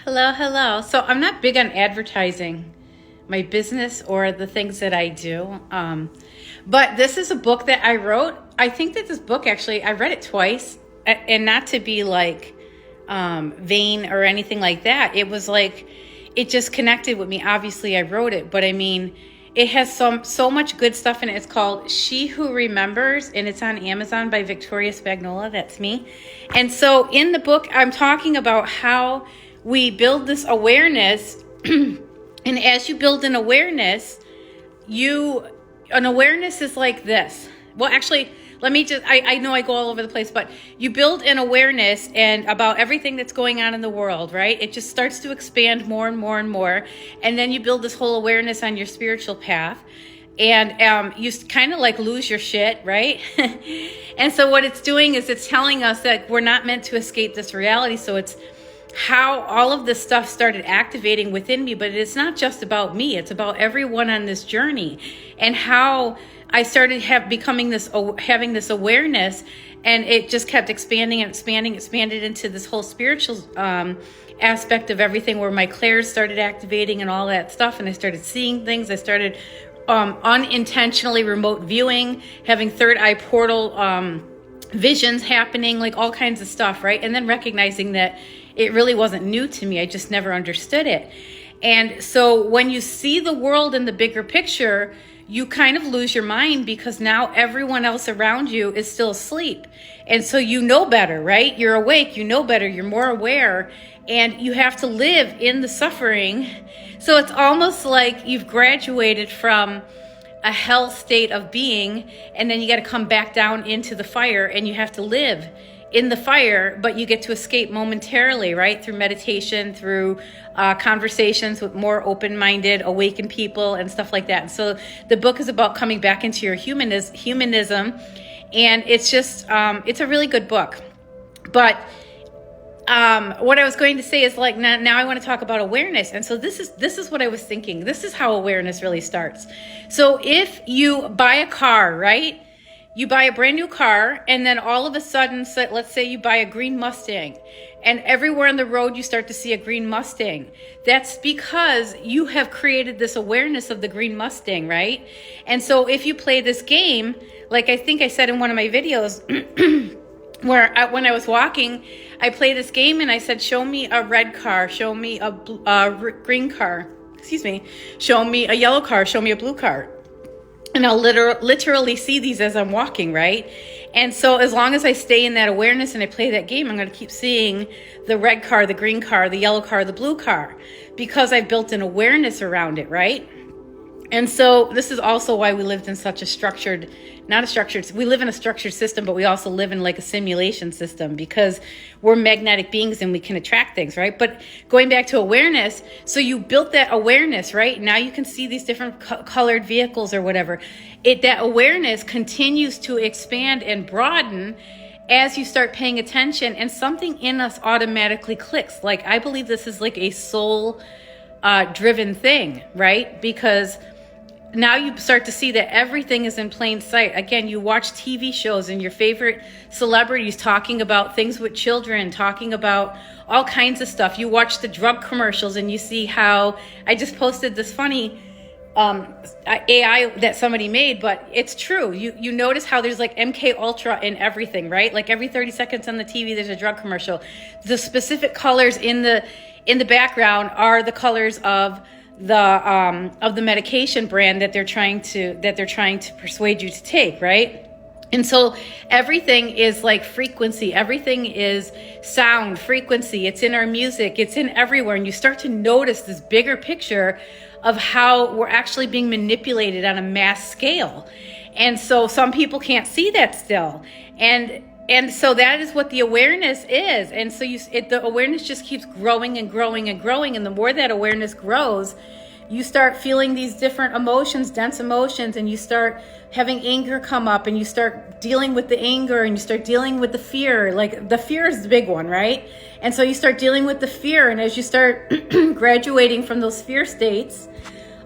Hello, hello. So I'm not big on advertising my business or the things that I do. But this is a book that I wrote. I think that this book actually, I read it twice, and not to be like vain or anything like that. It was like, it just connected with me. Obviously, I wrote it, but I mean, it has so much good stuff in it. It's called She Who Remembers, and it's on Amazon by Victoria Spagnola. That's me. And so in the book, I'm talking about how we build this awareness. And as you build an awareness, an awareness is like this. Well, actually, let me just, I know I go all over the place, but you build an awareness and about everything that's going on in the world, right? It just starts to expand more and more and more. And then you build this whole awareness on your spiritual path. And you kind of like lose your shit, right? And so what it's doing is it's telling us that we're not meant to escape this reality. So it's how all of this stuff started activating within me, but it's not just about me. It's about everyone on this journey, and how I started having this awareness, and it just kept expanding and expanded into this whole spiritual aspect of everything, where my clairs started activating and all that stuff, and I started seeing things. I started unintentionally remote viewing, having third eye portal visions happening, like all kinds of stuff, right? And then recognizing that it really wasn't new to me. I just never understood it. And so when you see the world in the bigger picture, you kind of lose your mind, because now everyone else around you is still asleep. And so you know better, right? You're awake, you know better, you're more aware, and you have to live in the suffering. So it's almost like you've graduated from a hell state of being, and then you got to come back down into the fire, and you have to live in the fire, but you get to escape momentarily, right? Through meditation, through conversations with more open-minded, awakened people and stuff like that. And so the book is about coming back into your humanism. And it's just, it's a really good book. But what I was going to say is, like, now I want to talk about awareness. And so this is what I was thinking. This is how awareness really starts. So if you buy a car, right? You buy a brand new car, and then all of a sudden, so let's say you buy a green Mustang, and everywhere on the road you start to see a green Mustang. That's because you have created this awareness of the green Mustang, right? And so if you play this game, like I think I said in one of my videos, when I was walking, I played this game and I said, show me a red car, show me a green car, show me a yellow car, show me a blue car. And I'll literally see these as I'm walking, right? And so as long as I stay in that awareness and I play that game, I'm going to keep seeing the red car, the green car, the yellow car, the blue car, because I've built an awareness around it, right? And so this is also why we lived in such a we live in a structured system, but we also live in like a simulation system, because we're magnetic beings and we can attract things, right? But going back to awareness, so you built that awareness, right? Now you can see these different colored vehicles or whatever. That awareness continues to expand and broaden as you start paying attention, and something in us automatically clicks. Like, I believe this is like a soul driven thing, right? Because now you start to see that everything is in plain sight. Again, you watch TV shows and your favorite celebrities talking about things with children, talking about all kinds of stuff. You watch the drug commercials and you see how, I just posted this funny AI that somebody made, but it's true. You notice how there's like MK Ultra in everything, right? Like every 30 seconds on the TV, there's a drug commercial. The specific colors in the background are the colors of the medication brand that they're trying to persuade you to take, right? And so everything is like frequency, everything is sound, frequency, it's in our music, it's in everywhere. And you start to notice this bigger picture of how we're actually being manipulated on a mass scale. And so some people can't see that still. And so that is what the awareness is. And so the awareness just keeps growing and growing and growing. And the more that awareness grows, you start feeling these different emotions, dense emotions, and you start having anger come up, and you start dealing with the anger, and you start dealing with the fear. Like, the fear is the big one, right? And so you start dealing with the fear. And as you start graduating from those fear states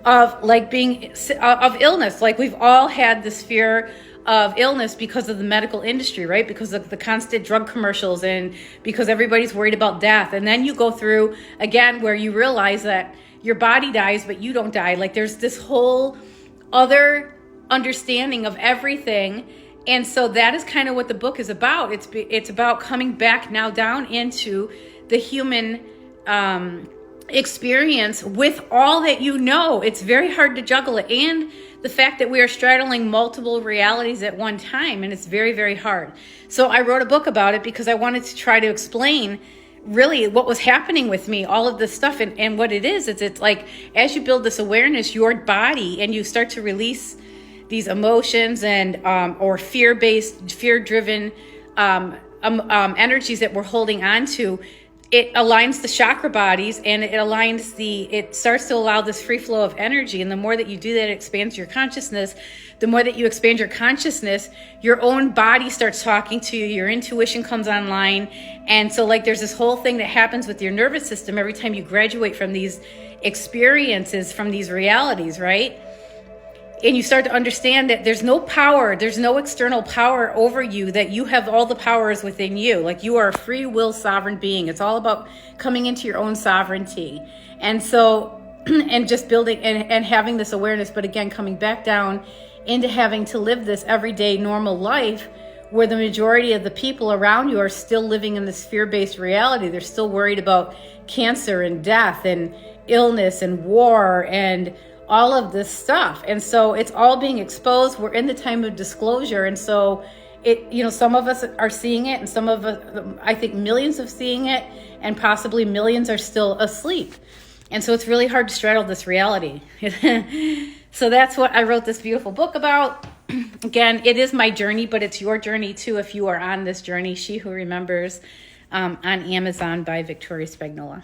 of like being of illness, like we've all had this fear of illness because of the medical industry, right? Because of the constant drug commercials and because everybody's worried about death. And then you go through again where you realize that your body dies, but you don't die. Like there's this whole other understanding of everything. And so that is kind of what the book is about. It's about coming back now down into the human experience with all that you know. It's very hard to juggle it. And the fact that we are straddling multiple realities at one time, and it's very, very hard. So I wrote a book about it because I wanted to try to explain really what was happening with me, all of this stuff. And what it is, it's like as you build this awareness, your body, and you start to release these emotions and or fear-based, fear-driven energies that we're holding on to, it aligns the chakra bodies and it starts to allow this free flow of energy. And the more that you do that, it expands your consciousness. The more that you expand your consciousness, your own body starts talking to you, your intuition comes online. And so like there's this whole thing that happens with your nervous system every time you graduate from these experiences, from these realities, right? And you start to understand that there's no power, there's no external power over you, that you have all the powers within you. Like you are a free will sovereign being. It's all about coming into your own sovereignty. And so, and just building and having this awareness, but again, coming back down into having to live this everyday normal life where the majority of the people around you are still living in this fear-based reality. They're still worried about cancer and death and illness and war and all of this stuff. And so it's all being exposed. We're in the time of disclosure. And so some of us are seeing it, and some of us, I think millions are seeing it, and possibly millions are still asleep. And so it's really hard to straddle this reality. So that's what I wrote this beautiful book about. Again, it is my journey, but it's your journey too if you are on this journey. She Who Remembers, on Amazon by Victoria Spagnola.